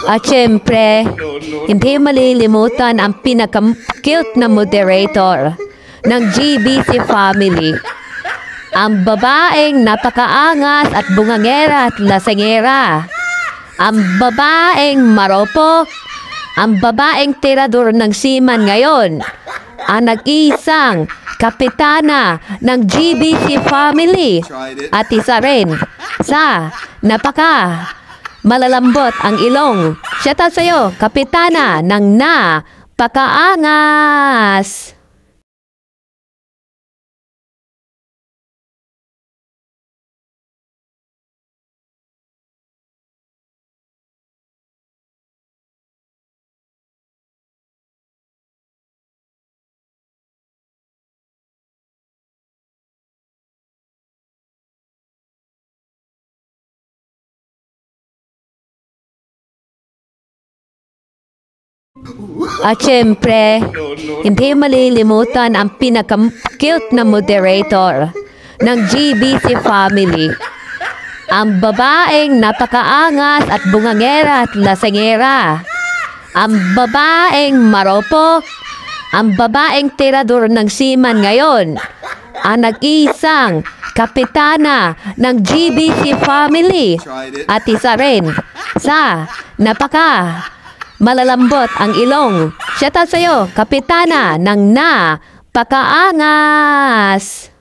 At syempre, hindi malilimutan ang pinaka-cute na moderator ng GBC family. Ang babaeng napakaangas at bungangera at lasengera. Ang babaeng maropok. Ang babaeng tirador ng siman ngayon. Ang nag-isang kapitana ng GBC family. At isa rin sa napaka malalambot ang ilong. Shout out sa'yo, kapitana ng napakaangas. At syempre, hindi malilimutan ang pinaka-cute na moderator ng GBC family. Ang babaeng napakaangas at bungangera at lasengera. Ang babaeng maropok. Ang babaeng tirador ng siman ngayon. Ang nag-isang kapitana ng GBC family. At isa rin sa napaka malalambot ang ilong. Shout out sa'yo, kapitana ng napakaangas.